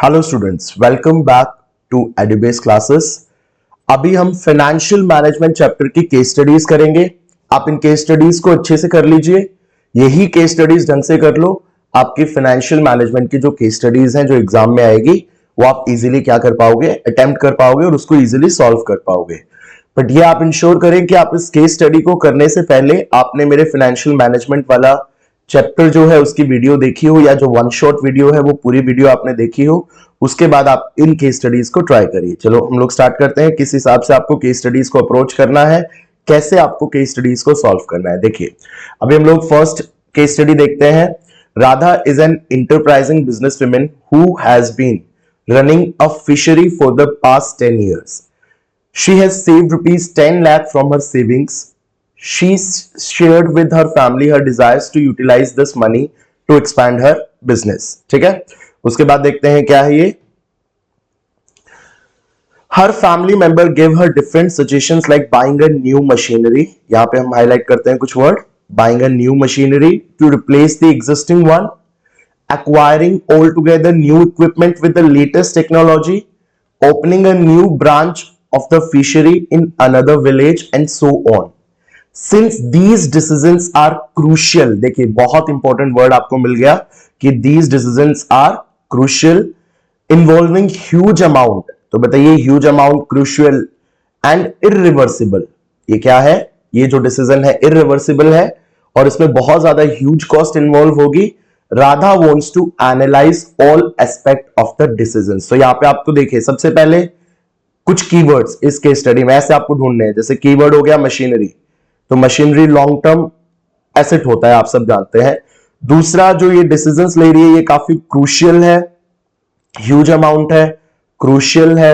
Hello students, welcome back to Edubase classes. अभी हम financial management chapter की case studies करेंगे। आप इन केस स्टडीज को अच्छे से कर लीजिए। यही केस स्टडीज ढंग से कर लो, आपकी फाइनेंशियल मैनेजमेंट की जो केस स्टडीज हैं जो एग्जाम में आएगी वो आप इजीली क्या कर पाओगे, अटेम्प्ट कर पाओगे और उसको इजीली सॉल्व कर पाओगे। बट ये आप इंश्योर करें कि आप इस केस स्टडी को करने से पहले आपने मेरे फाइनेंशियल मैनेजमेंट वाला चैप्टर जो है उसकी वीडियो देखी हो, या जो वन शॉट वीडियो है वो पूरी वीडियो आपने देखी हो। उसके बाद आप इन केस स्टडीज को ट्राई करिए। चलो हम लोग स्टार्ट करते हैं, किस हिसाब से आपको केस स्टडीज को अप्रोच करना है, कैसे आपको केस स्टडीज को सॉल्व करना है। देखिए अभी हम लोग फर्स्ट केस स्टडी देखते हैं। Radha is an enterprising business women who has been running a fishery for the past 10 years. She has saved rupees 10 lakh from her savings. She shared with her family her desires to utilize this money to expand her business. ठीक है, उसके बाद देखते हैं क्या है ये। Her family member gave her different suggestions like buying a new machinery. यहां पे हम हाईलाइट करते हैं कुछ word, buying a new machinery to replace the existing one, acquiring altogether new equipment with the latest technology, opening a new branch of the fishery in another village, and so on. Since these decisions are crucial, देखिए बहुत important word आपको मिल गया कि these decisions are crucial involving huge amount। तो बताइए huge amount, crucial and irreversible, ये क्या है? ये जो डिसीजन है irreversible है और इसमें बहुत ज्यादा huge cost इन्वॉल्व होगी। Radha wants to analyze all aspect of the decisions। तो यहां पे आपको देखिए सबसे पहले कुछ कीवर्ड्स इस केस स्टडी में ऐसे आपको ढूंढने हैं। जैसे कीवर्ड हो गया मशीनरी, तो मशीनरी लॉन्ग टर्म एसेट होता है, आप सब जानते हैं। दूसरा जो ये डिसीजंस ले रही है ये काफी क्रूशियल है, ह्यूज अमाउंट है, क्रूशियल है,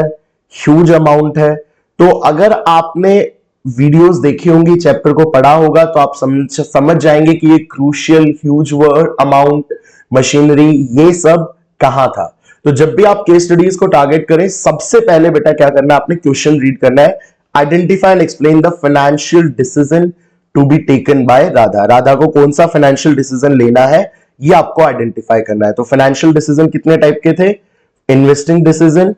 ह्यूज अमाउंट है। तो अगर आपने वीडियोस देखी होंगी, चैप्टर को पढ़ा होगा, तो आप समझ जाएंगे कि ये crucial, huge word, amount, machinery, ये सब कहां था। तो जब भी आप केस स्टडीज को टारगेट करें, सबसे पहले बेटा क्या करना है, आपने क्वेश्चन रीड करना है। Identify and explain the financial decision to be taken by Radha. Radha को कौन सा फाइनेंशियल डिसीजन लेना है ये आपको आइडेंटिफाई करना है। तो फाइनेंशियल डिसीजन कितने टाइप के थे? Investing decision,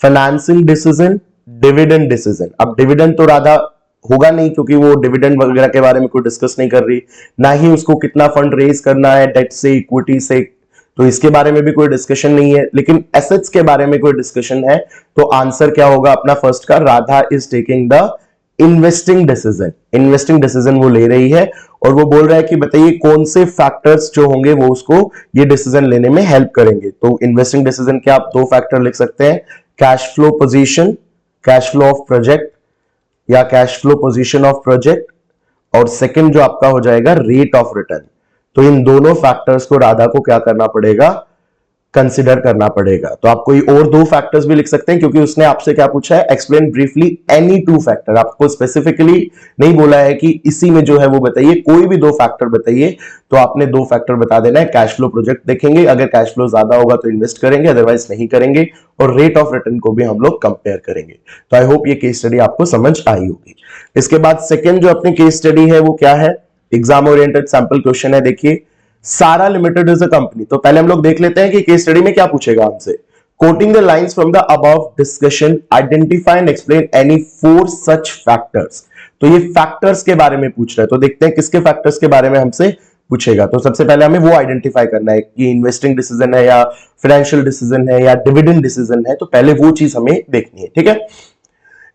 financing decision, dividend decision. अब डिविडेंड तो राधा होगा नहीं क्योंकि वो डिविडेंड वगैरह के बारे में कोई डिस्कस नहीं कर रही, ना ही उसको कितना फंड रेज करना है, डेट से, इक्विटी से, तो इसके बारे में भी कोई डिस्कशन नहीं है। लेकिन एसेट्स के बारे में कोई डिस्कशन है। तो आंसर क्या होगा अपना फर्स्ट का? Radha is taking the investing decision. Investing decision वो ले रही है और वो बोल रहा है कि बताइए कौन से फैक्टर्स जो होंगे वो उसको ये डिसीजन लेने में हेल्प करेंगे। तो इन्वेस्टिंग डिसीजन के आप दो फैक्टर लिख सकते हैं, cash flow position, cash flow of project या cash flow position of project, और सेकंड जो आपका हो जाएगा रेट ऑफ रिटर्न। तो इन दोनों फैक्टर्स को राधा को क्या करना पड़ेगा? कंसिडर करना पड़ेगा। तो आप कोई और दो फैक्टर्स भी लिख सकते हैं क्योंकि उसने आपसे क्या पूछा है, explain briefly any two factor. आपको स्पेसिफिकली नहीं बोला है कि इसी में जो है वो बताइए, कोई भी दो फैक्टर बताइए। तो आपने दो फैक्टर बता देना है। कैश फ्लो प्रोजेक्ट देखेंगे, अगर कैश फ्लो ज्यादा होगा तो इन्वेस्ट करेंगे, अदरवाइज नहीं करेंगे, और रेट ऑफ रिटर्न को भी हम लोग कंपेयर करेंगे। तो आई होप ये केस स्टडी आपको समझ आई होगी। इसके बाद सेकेंड जो अपनी केस स्टडी है वो क्या है? एग्जाम ओरिएंटेड सैंपल क्वेश्चन है। देखिए सारा लिमिटेड इज अ कंपनी। तो पहले हम लोग देख लेते हैं कि केस स्टडी में क्या पूछेगा हमसे। Coating the lines from the above discussion, identify and explain any 4 such factors. तो ये फैक्टर्स के बारे में पूछ रहा है। तो देखते हैं किसके फैक्टर्स के बारे में हमसे पूछेगा। तो सबसे पहले हमें वो आइडेंटिफाई करना है कि इन्वेस्टिंग डिसीजन है या फाइनेंशियल डिसीजन है या डिविडेंड डिसीजन है। तो पहले वो चीज हमें देखनी है, ठीक है।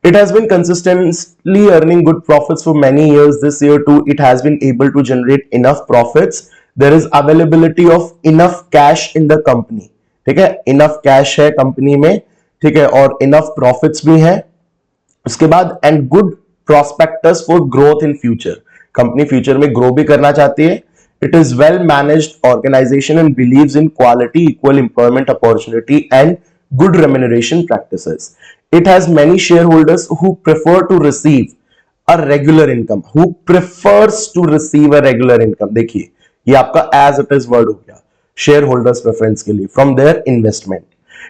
It has been consistently earning good profits for many years. This year too, it has been able to generate enough profits. There is availability of enough cash in the company. ठीक है, enough cash है company में, ठीक है, और enough profits भी है। उसके बाद and good prospectus for growth in future. Company future में ग्रो भी करना चाहती है। It is well managed organization and believes in quality, equal employment opportunity and good remuneration practices. It has many shareholders who prefer to receive a regular income. Who prefers to receive a regular income? देखिए ये आपका as it is word हो गया share holders preference के लिए, from their investment.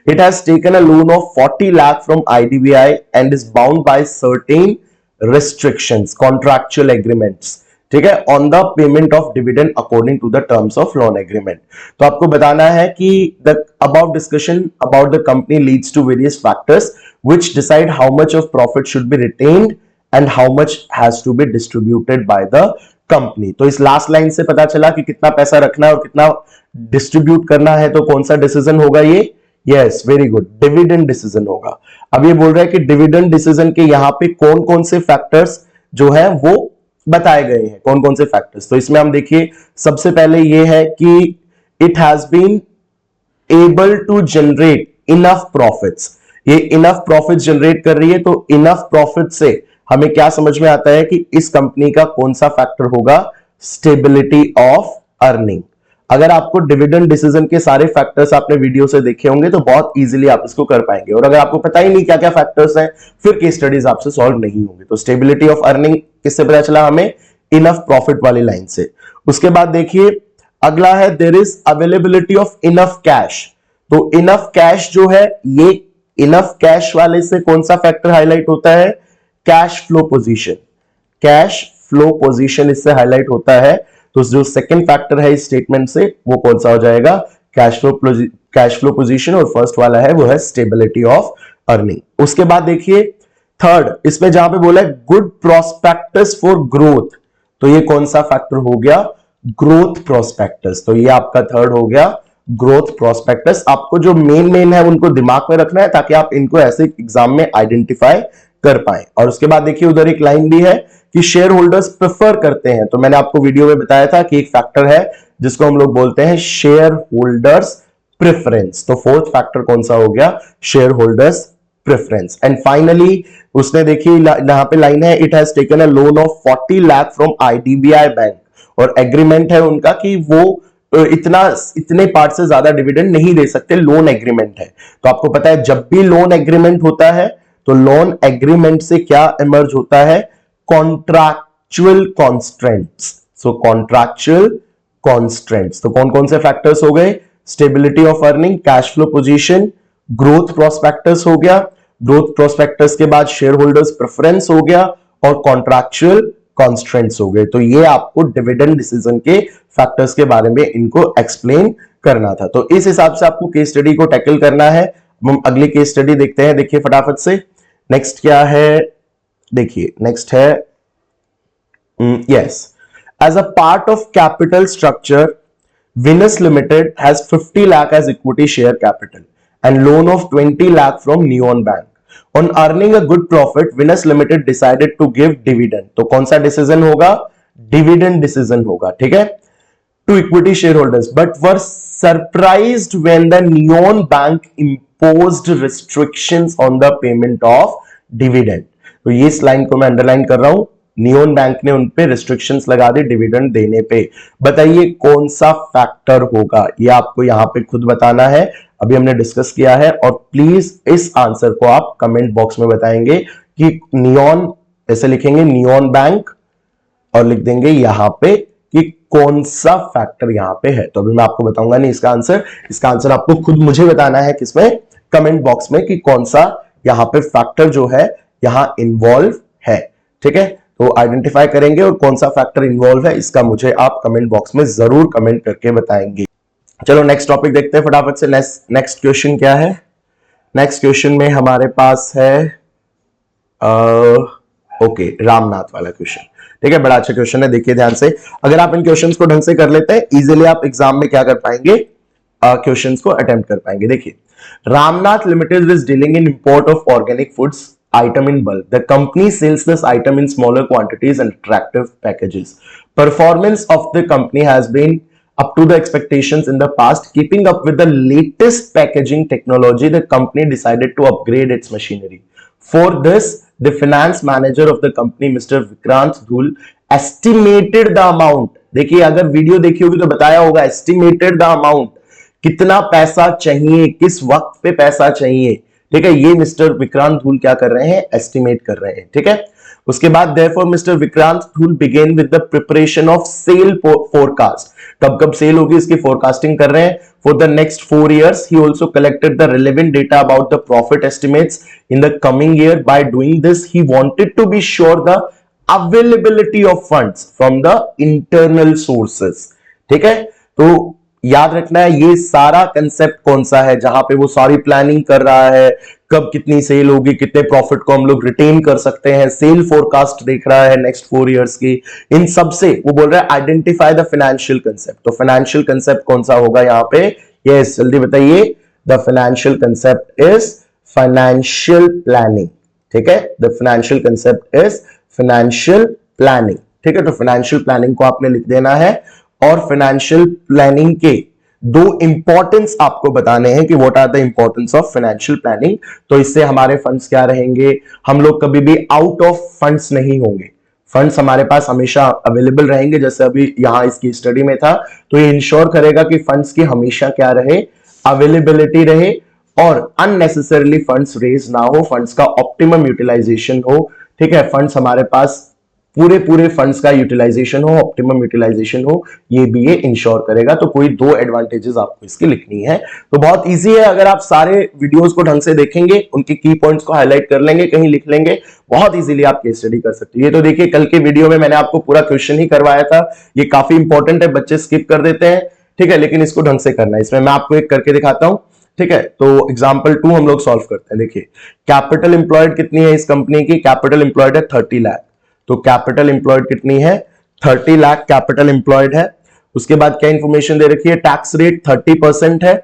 It has taken a loan of 40 lakh from IDBI and is bound by certain restrictions, contractual agreements. ठीक है, on the payment of dividend according to the terms of loan agreement. तो आपको बताना है कि the about discussion about the company leads to various factors which decide how much of profit should be retained and how much has to be distributed by the company. तो इस last line से पता चला कि कितना पैसा रखना है और कितना डिस्ट्रीब्यूट करना है। तो कौन सा डिसीजन होगा ये? Yes, very good, dividend decision होगा। अब ये बोल रहा है कि डिविडेंड डिसीजन के यहां पे कौन कौन से फैक्टर्स जो है वो बताए गए हैं, कौन कौन से फैक्टर्स। तो इसमें हम देखिए, सबसे पहले ये है कि it has been able to generate enough profits. ये इनफ प्रॉफिट जनरेट कर रही है, तो इनफ प्रॉफिट से हमें क्या समझ में आता है कि इस कंपनी का कौन सा फैक्टर होगा? Stability of earning. अगर आपको डिविडेंड डिसीजन के सारे फैक्टर्स आपने वीडियो से देखे होंगे तो बहुत इजीली आप इसको कर पाएंगे, और अगर आपको पता ही नहीं क्या क्या फैक्टर्स हैं फिर केस स्टडीज आपसे सॉल्व नहीं होंगे। तो स्टेबिलिटी ऑफ अर्निंग किससे पता चला हमें? इनफ प्रॉफिट वाली लाइन से। उसके बाद देखिए अगला है there is availability of enough cash. तो इनफ कैश जो है, ये इनफ कैश वाले से कौन सा फैक्टर हाईलाइट होता है? Cash flow position. Cash flow position इससे हाईलाइट होता है। तो जो सेकंड फैक्टर है इस स्टेटमेंट से वो कौन सा हो जाएगा? Cash flow position. और फर्स्ट वाला है वो है स्टेबिलिटी ऑफ अर्निंग। उसके बाद देखिए थर्ड, इसमें जहां पे बोला है गुड प्रोस्पेक्टस फॉर ग्रोथ, तो ये कौन सा फैक्टर हो गया? Growth prospectus. तो ये आपका थर्ड हो गया, ग्रोथ प्रोस्पेक्टस। आपको जो मेन है उनको दिमाग में रखना है ताकि आप इनको ऐसे एग्जाम में आइडेंटिफाई कर पाए। और उसके बाद देखिए उधर एक लाइन भी है कि शेयर होल्डर्स प्रेफर करते हैं। तो मैंने आपको वीडियो में बताया था कि एक फैक्टर है जिसको हम लोग बोलते हैं शेयर होल्डर्स प्रेफरेंस। तो फोर्थ फैक्टर कौन सा हो गया? Share holders preference. And finally उसने देखिए यहां पे लाइन है, it has taken a loan of 40 lakh from IDBI bank, और एग्रीमेंट है उनका कि वो इतने पार्ट से ज्यादा डिविडेंड नहीं दे सकते, लोन एग्रीमेंट है। तो आपको पता है जब भी लोन एग्रीमेंट होता है तो लोन एग्रीमेंट से क्या इमर्ज होता है? Contractual constraints. So contractual constraints, तो कौन कौन से फैक्टर्स हो गए? Stability of earning, cash flow position, growth prospectus हो गया, ग्रोथ प्रोस्पेक्टस के बाद शेयर होल्डर्स प्रेफरेंस हो गया, और कॉन्ट्रैक्चुअल कॉन्स्ट्रेंट्स हो गए। तो ये आपको डिविडेंड डिसीजन के फैक्टर्स के बारे में इनको एक्सप्लेन करना था। तो इस हिसाब से आपको केस स्टडी को टैकल करना है। हम अगली केस स्टडी देखते हैं, देखिए फटाफट से। नेक्स्ट क्या है? देखिए नेक्स्ट है yes, as a part of capital structure Venus Limited has 50 lakh as equity share capital and loan of 20 lakh from Neon Bank. On earning a good profit, Venus Limited decided to give dividend. तो कौन सा decision होगा? Dividend decision होगा, ठीक है, to equity shareholders, but were surprised when the Neon Bank imposed restrictions on the payment of dividend. तो ये इस लाइन को मैं अंडरलाइन कर रहा हूं, नियोन बैंक ने उन पे रिस्ट्रिक्शंस लगा दी डिविडेंड देने पे। बताइए कौन सा फैक्टर होगा? ये आपको यहां पे खुद बताना है, अभी हमने डिस्कस किया है। और प्लीज इस आंसर को आप कमेंट बॉक्स में बताएंगे कि नियोन, ऐसे लिखेंगे नियोन बैंक और लिख देंगे यहां पे कि कौन सा फैक्टर यहां पे है। तो अभी मैं आपको बताऊंगा नहीं इसका आंसर, इसका आंसर आपको खुद मुझे बताना है किसमें? कमेंट बॉक्स में, कि कौन सा यहां पे फैक्टर जो है यहां इन्वॉल्व है, ठीक है। तो आइडेंटिफाई करेंगे और कौन सा फैक्टर इन्वॉल्व है इसका मुझे आप कमेंट बॉक्स में जरूर कमेंट करके बताएंगे। चलो नेक्स्ट टॉपिक देखते हैं फटाफट से। नेक्स्ट क्वेश्चन क्या है? नेक्स्ट क्वेश्चन में हमारे पास है ओके, रामनाथ वाला क्वेश्चन, ठीक है, बड़ा अच्छा क्वेश्चन है, देखिए ध्यान से। अगर आप इन क्वेश्चंस को ढंग से कर लेते हैं इजीली आप एग्जाम में क्या कर पाएंगे? क्वेश्चंस को अटेम्प्ट कर पाएंगे। देखिए, Ramnath limited is dealing in import of organic foods item in bulk. The company sells this item in smaller quantities and attractive packages. Performance of the company has been up to the expectations in the past. Keeping up with the latest packaging technology, the company decided to upgrade its machinery. For this, the finance manager of the company, Mr. Vikrant Dhul, estimated the amount. देखिए, अगर video देखी होगी तो बताया होगा estimated the amount, कितना पैसा चाहिए, किस वक्त पे पैसा चाहिए, ठीक है। ये मिस्टर विक्रांत धूल क्या कर रहे हैं? एस्टिमेट कर रहे हैं, ठीक है। उसके बाद therefore mister Vikrant Dhull begin with the preparation of sale forecast. कब सेल होगी इसकी फोरकास्टिंग कर रहे हैं। For the next 4 years he also collected the relevant data about the profit estimates in the coming year. By doing this he wanted to be sure the availability of funds from the internal sources. ठीक है, तो याद रखना है ये सारा concept कौन सा है, जहां पे वो सारी प्लानिंग कर रहा है, कब कितनी सेल होगी, कितने प्रॉफिट को हम लोग रिटेन कर सकते हैं, सेल फोरकास्ट देख रहा है नेक्स्ट 4 इयर्स की, इन सब से वो बोल रहा है आइडेंटिफाई द फाइनेंशियल कंसेप्ट। तो फाइनेंशियल कंसेप्ट कौन सा होगा यहां पे, यस जल्दी बताइए, the financial concept is financial planning. ठीक है, the financial concept is financial planning. ठीक है, तो फाइनेंशियल प्लानिंग को आपने लिख देना है, और फाइनेंशियल प्लानिंग के दो इंपॉर्टेंस आपको बताने हैं कि what are the importance of financial planning. तो इससे हमारे फंड्स क्या रहेंगे, हम लोग कभी भी आउट ऑफ फंड्स नहीं होंगे, फंड्स हमारे पास हमेशा अवेलेबल रहेंगे। जैसे अभी यहां इसकी स्टडी में था, तो ये इंश्योर करेगा कि फंड्स की हमेशा क्या रहे, अवेलेबिलिटी रहे, और अननेसेसरली फंड्स रेज ना हो, फंड्स का ऑप्टिमम यूटिलाइजेशन हो। ठीक है, फंड्स हमारे पास पूरे फंड्स का यूटिलाइजेशन हो, ऑप्टिमम यूटिलाइजेशन हो, ये भी ये इंश्योर करेगा। तो कोई दो एडवांटेजेस आपको इसकी लिखनी है। तो बहुत इजी है, अगर आप सारे वीडियोस को ढंग से देखेंगे, उनके की पॉइंट्स को हाईलाइट कर लेंगे, कहीं लिख लेंगे, बहुत इजीली आप केस स्टडी कर सकते हैं। ये तो देखिए कल के वीडियो में मैंने आपको पूरा क्वेश्चन ही करवाया था, ये काफी इंपॉर्टेंट है, बच्चे स्किप कर देते हैं। ठीक है, लेकिन इसको ढंग से करना है। इसमें मैं आपको एक करके दिखाता हूं। ठीक है, तो एग्जाम्पल 2 हम लोग सॉल्व करते हैं। देखिए कैपिटल इंप्लॉयड कितनी है इस कंपनी की, कैपिटल इंप्लॉयड है 30 लाख। तो कैपिटल इंप्लॉयड कितनी है, 30 लाख कैपिटल इंप्लॉयड है। उसके बाद क्या इंफॉर्मेशन दे रखी है, टैक्स रेट 30% है।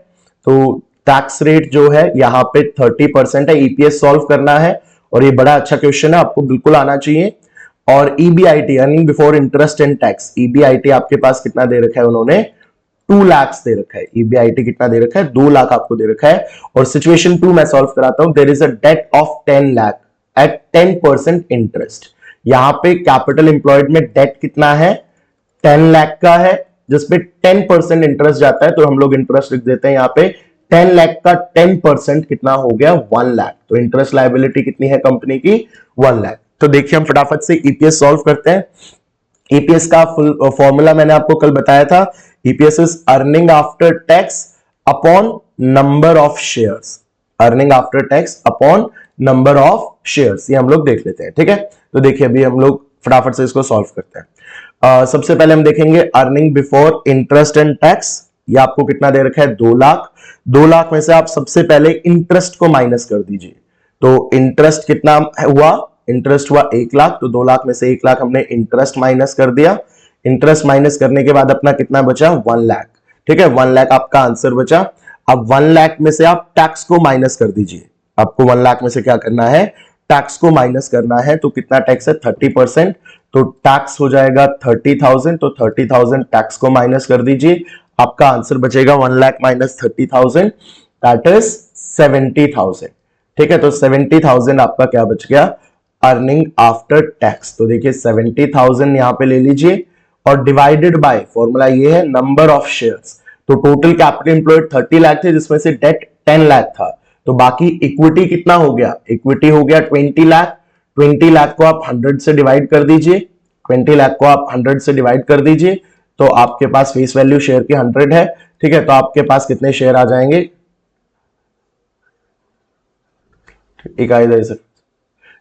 तो टैक्स रेट जो है यहां पे 30% है। ईपीएस सॉल्व करना है, और ये बड़ा अच्छा क्वेश्चन है, आपको बिल्कुल आना चाहिए। और EBIT earning before interest and tax, EBIT आपके पास कितना दे रखा है, उन्होंने 2 लाख दे रखा है। ईबीआईटी कितना दे रखा है, 2 लाख आपको दे रखा है। और सिचुएशन 2 मैं सॉल्व कराता हूं, there is a debt of 10 lakh at 10% interest. यहां पे कैपिटल एम्प्लॉयड में डेट कितना है, 10 लाख का है, जिसपे 10% इंटरेस्ट जाता है। तो हम लोग इंटरेस्ट लिख देते हैं यहां पे, 10 लाख का 10% कितना हो गया, 1 लाख। तो इंटरेस्ट लायबिलिटी कितनी है कंपनी की, 1 लाख। तो देखिए हम फटाफट से ईपीएस सॉल्व करते हैं। ईपीएस का फुल फॉर्मूला मैंने आपको कल बताया था, EPS is earning after tax upon number of shares, earning after tax upon number of shares. ये हम लोग देख लेते हैं। ठीक है, तो देखिए अभी हम लोग फटाफट से इसको सॉल्व करते हैं। सबसे पहले हम देखेंगे earning before interest and tax, ये आपको कितना दे रखा है, 2 लाख। 2 लाख में से आप सबसे पहले इंटरेस्ट को माइनस कर दीजिए। तो इंटरेस्ट कितना हुआ, इंटरेस्ट हुआ 1 लाख। तो 2 लाख में से 1 लाख हमने इंटरेस्ट माइनस कर दिया। इंटरेस्ट माइनस करने के बाद अपना कितना बचा, 1 लाख। ठीक है, 1 लाख आपका आंसर बचा। अब 1 लाख में से आप टैक्स को माइनस कर दीजिए। आपको 1 लाख में से क्या करना है, टैक्स को माइनस करना है। तो कितना टैक्स है, 30%। तो टैक्स हो जाएगा 30,000। तो 30,000 टैक्स को माइनस कर दीजिए, आपका आंसर बचेगा 1 लाख माइनस 30,000, दैट इज 70,000। ठीक है, तो 70,000 आपका क्या बच गया, अर्निंग आफ्टर टैक्स। तो देखिए 70,000 यहां पे ले लीजिए, और डिवाइडेड बाय फॉर्मूला ये है नंबर ऑफ शेयर्स। तो टोटल कैपिटल एम्प्लॉयड 30 लाख थे, जिसमें से डेट 10 लाख था। तो बाकी इक्विटी कितना हो गया, इक्विटी हो गया 20 लाख। 20 लाख को आप 100 से डिवाइड कर दीजिए, 20 लाख को आप 100 से डिवाइड कर दीजिए, तो आपके पास फेस वैल्यू शेयर की 100 है। ठीक है, तो आपके पास कितने शेयर आ जाएंगे, एक इधर से।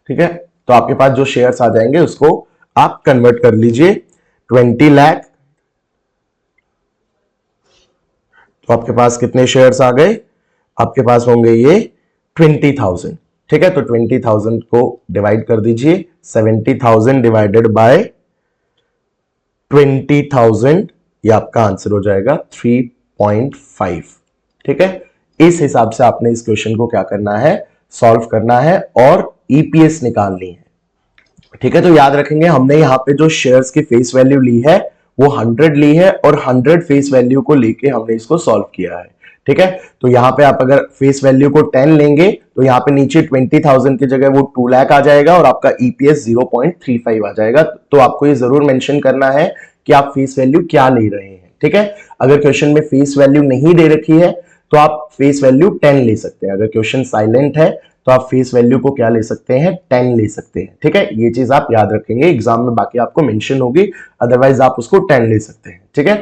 ठीक है, तो आपके पास जो शेयर्स आ जाएंगे उसको आप कन्वर्ट कर लीजिए। 20 लाख, तो आपके पास कितने शेयर्स आ गए, आपके पास होंगे ये 20,000। ठीक है, तो 20,000 को डिवाइड कर दीजिए, 70,000 डिवाइडेड बाय 20,000, ये आपका आंसर हो जाएगा 3.5। ठीक है, इस हिसाब से आपने इस क्वेश्चन को क्या करना है, सॉल्व करना है और ईपीएस निकालनी है। ठीक है, तो याद रखेंगे हमने यहां पे जो शेयर्स की फेस वैल्यू ली है वो 100 ली है, और 100 फेस वैल्यू को लेके हमने इसको सॉल्व किया है। ठीक है, तो यहां पे आप अगर फेस वैल्यू को 10 लेंगे तो यहां पे नीचे 20,000 की जगह वो 2 लाख आ जाएगा, और आपका ईपीएस 0.35 आ जाएगा। तो आपको ये जरूर मेंशन करना है कि आप फेस वैल्यू क्या ले रहे हैं। ठीक है, अगर क्वेश्चन में फेस वैल्यू नहीं दे रखी है तो आप फेस वैल्यू 10 ले सकते हैं। अगर क्वेश्चन साइलेंट है तो आप फेस वैल्यू को क्या ले सकते हैं, 10 ले सकते हैं। ठीक है, ये चीज आप याद रखेंगे, एग्जाम में बाकी आपको मेंशन होगी, अदरवाइज आप उसको 10 ले सकते हैं। ठीक है,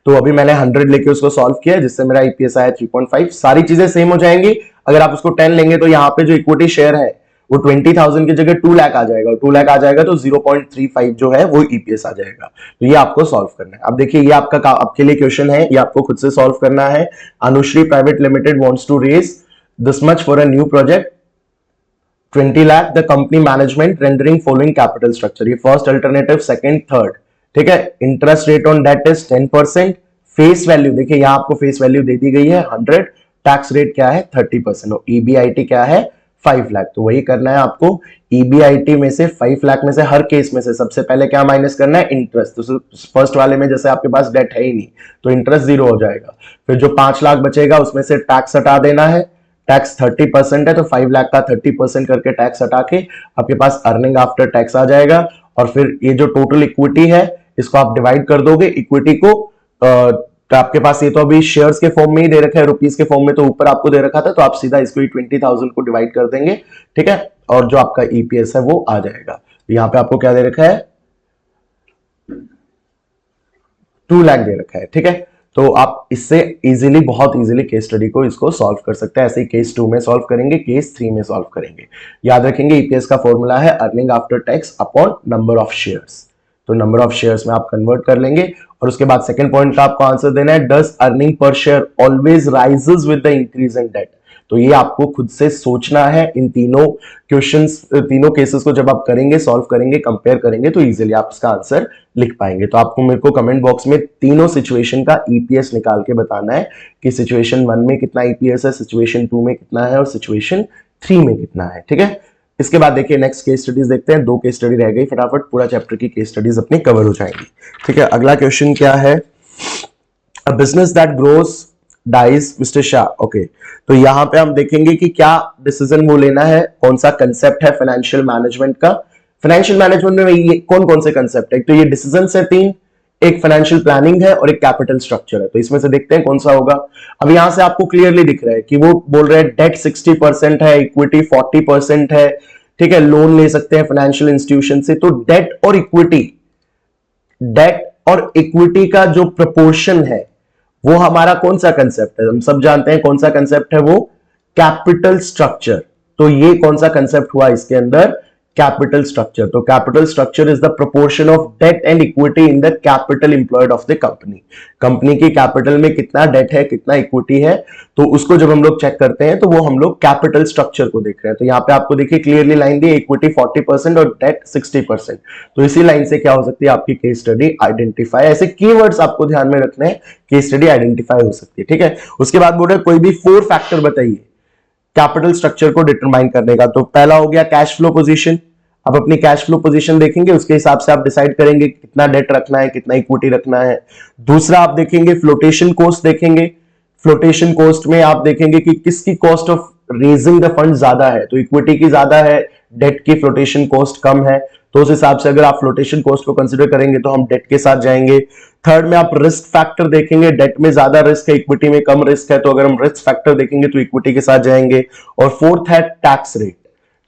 तो अभी मैंने 100 लेके उसको सॉल्व किया, जिससे मेरा ईपीएस आया 3.5। सारी चीजें सेम हो जाएंगी। अगर आप उसको 10 लेंगे तो यहाँ पे जो इक्विटी शेयर है वो 20,000 की जगह 2 लाख आ जाएगा, 2 लाख आ जाएगा तो 0.35 जो है वो ईपीएस आ जाएगा। तो ये आपको सॉल्व करना है। अब देखिए ये आपका आपके लिए क्वेश्चन है, ये आपको खुद से सॉल्व करना है। Anushree private limited wants to raise this much for a new project 20 lakh, the company management rendering following capital structure. ये फर्स्ट अल्टरनेटिव, सेकंड, थर्ड, ठीक है। Interest rate on debt is 10%। Face value देखिए यहां आपको फेस वैल्यू दे दी गई है 100, tax rate क्या है 30% और ईबीआईटी क्या है 5 लाख। तो वही करना है आपको, ईबीआईटी में से 5 लाख में से हर केस में से सबसे पहले क्या माइनस करना है, इंटरेस्ट। तो फर्स्ट वाले में जैसे आपके पास डेट है ही नहीं तो इंटरेस्ट 0 हो जाएगा। फिर जो 5 लाख बचेगा उसमें से टैक्स हटा देना है, टैक्स 30% है तो 5 लाख का 30% करके टैक्स हटा के आपके पास अर्निंग आफ्टर टैक्स आ जाएगा। और फिर ये जो टोटल इक्विटी है इसको आप डिवाइड कर दोगे, इक्विटी को तो आपके पास ये तो अभी शेयर्स के फॉर्म में ही दे रखा है, रुपीस के फॉर्म में तो ऊपर आपको दे रखा था, तो आप सीधा इसको 20,000 को डिवाइड कर देंगे, ठीक है। और जो आपका ईपीएस है वो आ जाएगा। यहाँ पे आपको क्या दे रखा है 2 लाख दे रखा है, ठीक है। तो आप इससे इजीली, बहुत इजीली केस स्टडी को इसको सॉल्व कर सकते हैं। ऐसे ही केस 2 में सॉल्व करेंगे, केस 3 में सॉल्व करेंगे। याद रखेंगे ईपीएस का फॉर्मूला है earning after tax upon number of shares. तो नंबर ऑफ शेयर्स में आप कन्वर्ट कर लेंगे और उसके बाद सेकंड पॉइंट का आपको आंसर देना है, does earning per share always rises with the increase in debt. तो ये आपको खुद से सोचना है। इन तीनों क्वेश्चंस, तीनों केसेस को जब आप करेंगे, सॉल्व करेंगे, कंपेयर करेंगे तो इजीली आप इसका आंसर लिख पाएंगे। तो आपको मेरे को कमेंट बॉक्स में तीनों सिचुएशन का ईपीएस निकाल के बताना है कि सिचुएशन 1 में कितना ईपीएस है, सिचुएशन 2 में कितना है और सिचुएशन 3 में कितना है, ठीक है। इसके बाद देखिए नेक्स्ट केस स्टडीज देखते हैं। 2 केस स्टडी रह गई, फटाफट पूरा चैप्टर की केस स्टडीज अपनी कवर हो जाएंगी, ठीक है। अगला क्वेश्चन क्या है, a business that grows dies mister Shah. Okay, तो यहां पे हम देखेंगे कि क्या डिसीजन वो लेना है, कौन सा कंसेप्ट है फाइनेंशियल मैनेजमेंट का। फाइनेंशियल मैनेजमेंट में ये कौन कौन से कंसेप्ट है, तो ये डिसीजन है 3, एक फाइनेंशियल प्लानिंग है और एक कैपिटल स्ट्रक्चर है। तो इसमें से देखते हैं कौन सा होगा। अब यहां से आपको क्लियरली दिख रहा है कि वो बोल रहे हैं डेट 60% है, इक्विटी 40% है, ठीक है। लोन ले सकते हैं फाइनेंशियल इंस्टीट्यूशन से। तो डेट और इक्विटी का जो प्रोपोर्शन है वो हमारा कौन सा कंसेप्ट है, हम सब जानते हैं कौन सा कंसेप्ट है वो, कैपिटल स्ट्रक्चर। तो ये कौन सा कंसेप्ट हुआ इसके अंदर, कैपिटल स्ट्रक्चर। तो capital structure is the proportion of debt and equity in the capital employed of the company. Company की कैपिटल में कितना डेट है, कितना इक्विटी है, तो उसको जब हम लोग चेक करते हैं तो वो हम लोग कैपिटल स्ट्रक्चर को देख रहे हैं। तो यहाँ पे आपको देखिए क्लियरली लाइन दी, इक्विटी 40% और डेट 60%। तो इसी लाइन से क्या हो सकती है आपकी केस स्टडी आइडेंटिफाई। ऐसे कीवर्ड्स आपको ध्यान में रखने हैं, केस स्टडी आइडेंटिफाई हो सकती है, ठीक है। उसके बाद बोल रहे कोई भी 4 फैक्टर बताइए कैपिटल स्ट्रक्चर को डिटरमाइन करने का। तो पहला हो गया कैश फ्लो पोजीशन। अब अपनी कैश फ्लो पोजीशन देखेंगे, उसके हिसाब से आप डिसाइड करेंगे कितना डेट रखना है, कितना इक्विटी रखना है। दूसरा आप देखेंगे फ्लोटेशन कॉस्ट देखेंगे। फ्लोटेशन कॉस्ट में आप देखेंगे कि किसकी cost of raising the fund ज्यादा है, तो इक्विटी की ज्यादा है, डेट की फ्लोटेशन कॉस्ट कम है। तो उस हिसाब से अगर आप फ्लोटेशन कॉस्ट को कंसीडर करेंगे तो हम डेट के साथ जाएंगे। थर्ड में आप रिस्क फैक्टर देखेंगे, डेट में ज्यादा रिस्क है, इक्विटी में कम रिस्क है, तो अगर हम रिस्क फैक्टर देखेंगे तो इक्विटी के साथ जाएंगे। और फोर्थ है टैक्स रेट,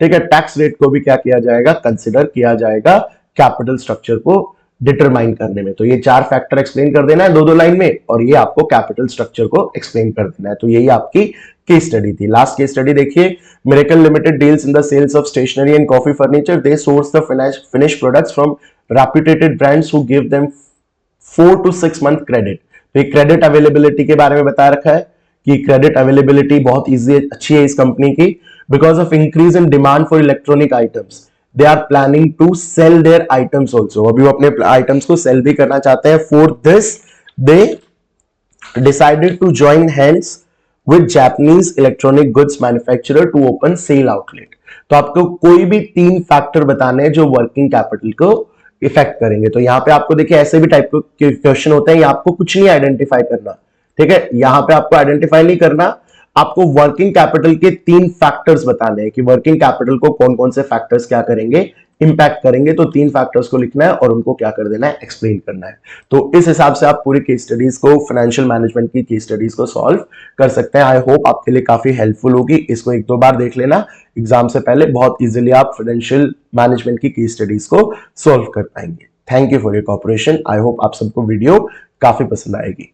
ठीक है। टैक्स रेट को भी क्या किया जाएगा, कंसिडर किया जाएगा कैपिटल स्ट्रक्चर को डिटरमाइन करने में। तो ये 4 फैक्टर एक्सप्लेन कर देना है 2-2 लाइन में, और ये आपको कैपिटल स्ट्रक्चर को एक्सप्लेन कर देना है। तो यही आपकी केस स्टडी थी। लास्ट केस स्टडी देखिए, miracle limited deals in the sales of stationery and coffee furniture, they source the finish products from reputed brands who give them 4 to 6 month credit. तो ये क्रेडिट अवेलेबिलिटी के बारे में बता रखा है कि क्रेडिट अवेलेबिलिटी बहुत इजी अच्छी है इस कंपनी की। Because of increase in demand for electronic items, they are planning to sell their items also. अभी वो अपने आइटम्स को सेल भी करना चाहते हैं। For this they decided to join hands with Japanese electronic goods manufacturer to open sale outlet. तो आपको कोई भी 3 फैक्टर बताने हैं जो वर्किंग कैपिटल को इफेक्ट करेंगे। तो यहां पे आपको देखिए ऐसे भी टाइप के क्वेश्चन होते हैं, आपको कुछ नहीं आइडेंटिफाई करना, ठीक है। यहां पे आपको आइडेंटिफाई नहीं करना, आपको वर्किंग कैपिटल के 3 फैक्टर्स बताने हैं कि वर्किंग कैपिटल को कौन कौन से फैक्टर्स क्या करेंगे, इंपैक्ट करेंगे। तो 3 फैक्टर्स को लिखना है और उनको क्या कर देना है, एक्सप्लेन करना है। तो इस हिसाब से आप पूरी केस स्टडीज को, फाइनेंशियल मैनेजमेंट की केस स्टडीज को सॉल्व कर सकते हैं। आई होप आपके लिए काफी हेल्पफुल होगी। इसको 1-2 बार देख लेना एग्जाम से पहले, बहुत इजीली आप फाइनेंशियल मैनेजमेंट की केस स्टडीज को सॉल्व कर पाएंगे। Thank you for your cooperation. I hope आप सबको वीडियो काफी पसंद आएगी।